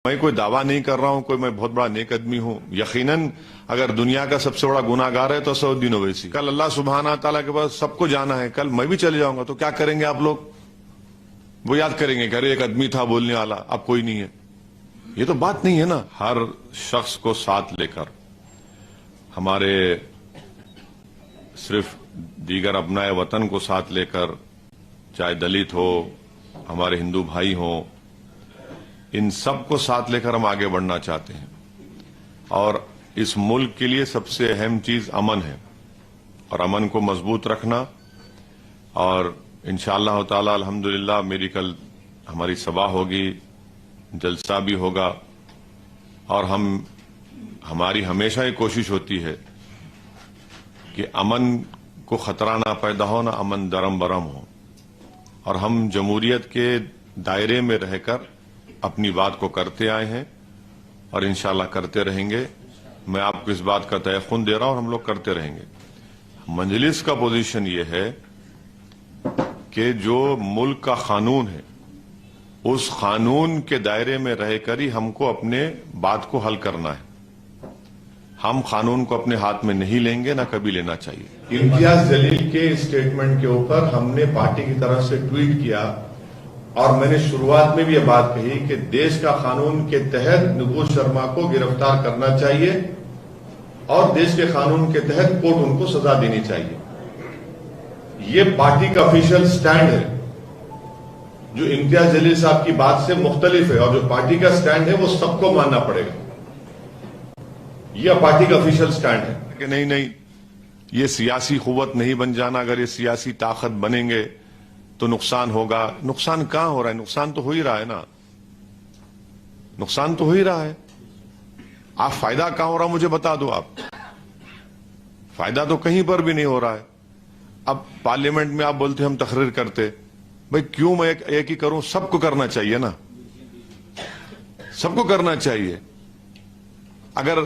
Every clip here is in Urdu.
میں کوئی دعویٰ نہیں کر رہا ہوں کوئی میں بہت بڑا نیک آدمی ہوں. یقیناً اگر دنیا کا سب سے بڑا گناہگار ہے تو اسد الدین اویسی. کل اللہ سبحانہ تعالیٰ کے پاس سب کو جانا ہے, کل میں بھی چلے جاؤں گا تو کیا کریں گے آپ لوگ؟ وہ یاد کریں گے کہ ارے ایک آدمی تھا بولنے والا, اب کوئی نہیں ہے. یہ تو بات نہیں ہے نا. ہر شخص کو ساتھ لے کر, ہمارے صرف دیگر ابنائے وطن کو ساتھ لے کر, چاہے دلت ہو, ہمارے ہندو بھائی ہوں, ان سب کو ساتھ لے کر ہم آگے بڑھنا چاہتے ہیں. اور اس ملک کے لیے سب سے اہم چیز امن ہے, اور امن کو مضبوط رکھنا. اور انشاءاللہ تعالی الحمدللہ میری کل ہماری سبھا ہوگی, جلسہ بھی ہوگا, اور ہماری ہمیشہ یہ کوشش ہوتی ہے کہ امن کو خطرہ نہ پیدا ہو, نہ امن درم برم ہو, اور ہم جمہوریت کے دائرے میں رہ کر اپنی بات کو کرتے آئے ہیں اور انشاءاللہ کرتے رہیں گے. میں آپ کو اس بات کا تیقن دے رہا ہوں اور ہم لوگ کرتے رہیں گے. مجلس کا پوزیشن یہ ہے کہ جو ملک کا قانون ہے اس قانون کے دائرے میں رہ کر ہی ہم کو اپنے بات کو حل کرنا ہے. ہم قانون کو اپنے ہاتھ میں نہیں لیں گے, نہ کبھی لینا چاہیے. امتیاز جلیل کے اسٹیٹمنٹ کے اوپر ہم نے پارٹی کی طرف سے ٹویٹ کیا, اور میں نے شروعات میں بھی یہ بات کہی کہ دیش کا قانون کے تحت نبوت شرما کو گرفتار کرنا چاہیے, اور دیش کے قانون کے تحت کورٹ ان کو سزا دینی چاہیے. یہ پارٹی کا آفیشیل سٹینڈ ہے, جو امتیاز جلیل صاحب کی بات سے مختلف ہے, اور جو پارٹی کا سٹینڈ ہے وہ سب کو ماننا پڑے گا. یہ پارٹی کا آفیشیل سٹینڈ ہے کہ نہیں یہ سیاسی قوت نہیں بن جانا. اگر یہ سیاسی طاقت بنیں گے تو نقصان ہوگا. نقصان کہاں ہو رہا ہے؟ نقصان تو ہو ہی رہا ہے نا, نقصان تو ہو ہی رہا ہے. آپ فائدہ کہاں ہو رہا مجھے بتا دو. آپ فائدہ تو کہیں پر بھی نہیں ہو رہا ہے. اب پارلیمنٹ میں آپ بولتے ہم تقریر کرتے, بھئی کیوں میں ایک ہی کروں؟ سب کو کرنا چاہیے نا, سب کو کرنا چاہیے. اگر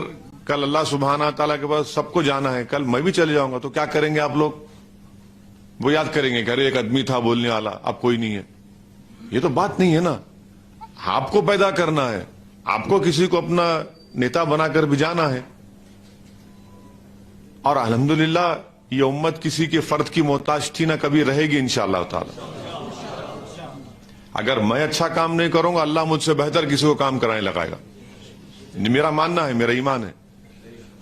کل اللہ سبحانہ تعالیٰ کے پاس سب کو جانا ہے, کل میں بھی چلے جاؤں گا تو کیا کریں گے آپ لوگ؟ وہ یاد کریں گے کہ ارے ایک آدمی تھا بولنے والا, اب کوئی نہیں ہے. یہ تو بات نہیں ہے نا. آپ کو پیدا کرنا ہے, آپ کو کسی کو اپنا نیتا بنا کر بھجانا ہے. اور الحمدللہ یہ امت کسی کے فرد کی محتاج تھی, نہ کبھی رہے گی انشاءاللہ تعالی. اگر میں اچھا کام نہیں کروں گا, اللہ مجھ سے بہتر کسی کو کام کرانے لگائے گا. میرا ماننا ہے, میرا ایمان ہے.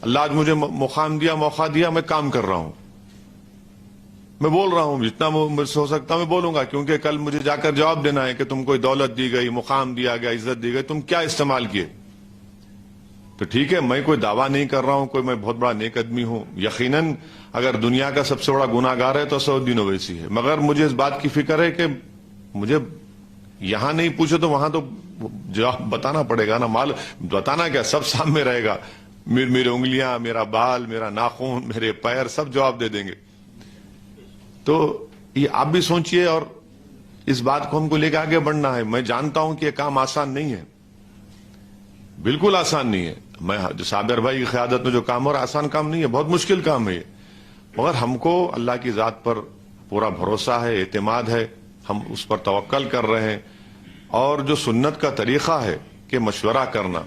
اللہ آج مجھے مقام دیا, موقع دیا, میں کام کر رہا ہوں, میں بول رہا ہوں, جتنا مجھ سے ہو سکتا میں بولوں گا. کیونکہ کل مجھے جا کر جواب دینا ہے کہ تم کو دولت دی گئی, مقام دیا گیا, عزت دی گئی, تم کیا استعمال کیے. تو ٹھیک ہے, میں کوئی دعویٰ نہیں کر رہا ہوں کوئی میں بہت بڑا نیک آدمی ہوں. یقیناً اگر دنیا کا سب سے بڑا گناہگار ہے تو اسد الدین اویسی ہے. مگر مجھے اس بات کی فکر ہے کہ مجھے یہاں نہیں پوچھے تو وہاں تو جواب بتانا پڑے گا نا. مال بتانا کیا, سب سامنے رہے گا. میری انگلیاں, میرا بال, میرا ناخن, میرے پیر, سب جواب دے دیں گے. تو یہ آپ بھی سوچئے, اور اس بات کو ہم کو لے کے آگے بڑھنا ہے. میں جانتا ہوں کہ یہ کام آسان نہیں ہے, بالکل آسان نہیں ہے. میں جو صابر بھائی کی قیادت میں جو کام ہو رہا آسان کام نہیں ہے, بہت مشکل کام ہے یہ. مگر ہم کو اللہ کی ذات پر پورا بھروسہ ہے, اعتماد ہے, ہم اس پر توکل کر رہے ہیں. اور جو سنت کا طریقہ ہے کہ مشورہ کرنا,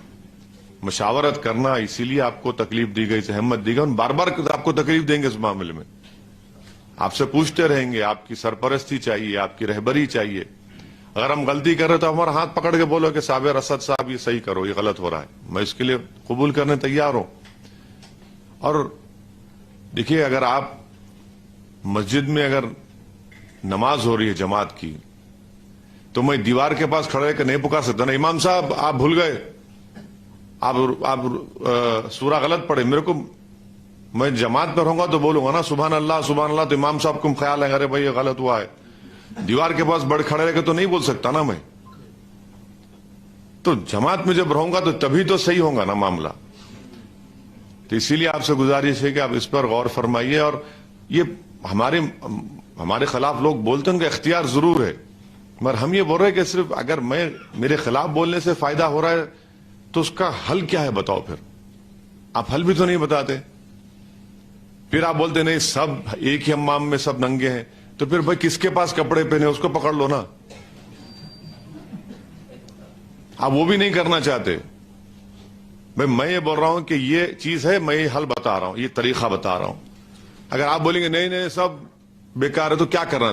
مشاورت کرنا, اسی لیے آپ کو تکلیف دی گئی, احمد دی گئی. بار بار آپ کو تکلیف دیں گے اس معاملے میں, آپ سے پوچھتے رہیں گے. آپ کی سرپرستی چاہیے, آپ کی رہبری چاہیے. اگر ہم غلطی کر رہے تو ہمارا ہاتھ پکڑ کے بولو کہ صابر اسد صاحب یہ صحیح کرو, یہ غلط ہو رہا ہے. میں اس کے لیے قبول کرنے تیار ہوں. اور دیکھیے, اگر آپ مسجد میں اگر نماز ہو رہی ہے جماعت کی, تو میں دیوار کے پاس کھڑے کہ نہیں پکار سکتا نا, امام صاحب آپ بھول گئے, آپ سورہ غلط پڑھے. میرے کو, میں جماعت پر ہوں گا تو بولوں گا نا سبحان اللہ سبحان اللہ. تو امام صاحب کو خیال ہے ارے بھائی یہ غلط ہوا ہے. دیوار کے پاس بڑھ کھڑے رہ کے تو نہیں بول سکتا نا میں. تو جماعت میں جب رہوں گا تو تبھی تو صحیح ہوگا نا معاملہ. تو اسی لیے آپ سے گزارش ہے کہ آپ اس پر غور فرمائیے. اور یہ ہمارے خلاف لوگ بولتے ہیں, ان کا اختیار ضرور ہے, مگر ہم یہ بول رہے ہیں کہ صرف اگر میرے خلاف بولنے سے فائدہ ہو رہا ہے تو اس کا حل کیا ہے بتاؤ. پھر آپ حل بھی تو نہیں بتاتے. پھر آپ بولتے نہیں سب ایک ہی حمام میں سب ننگے ہیں. تو پھر بھائی کس کے پاس کپڑے پہنے اس کو پکڑ لو نا. آپ وہ بھی نہیں کرنا چاہتے. بھائی میں یہ بول رہا ہوں کہ یہ چیز ہے, میں یہ حل بتا رہا ہوں, یہ طریقہ بتا رہا ہوں. اگر آپ بولیں گے نہیں نہیں سب بیکار ہے تو کیا کرنا,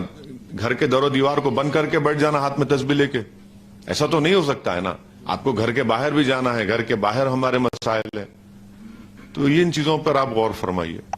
گھر کے در و دیوار کو بند کر کے بیٹھ جانا ہاتھ میں تسبیح لے کے؟ ایسا تو نہیں ہو سکتا ہے نا. آپ کو گھر کے باہر بھی جانا ہے, گھر کے باہر ہمارے مسائل ہیں. تو ان چیزوں پر آپ غور فرمائیے.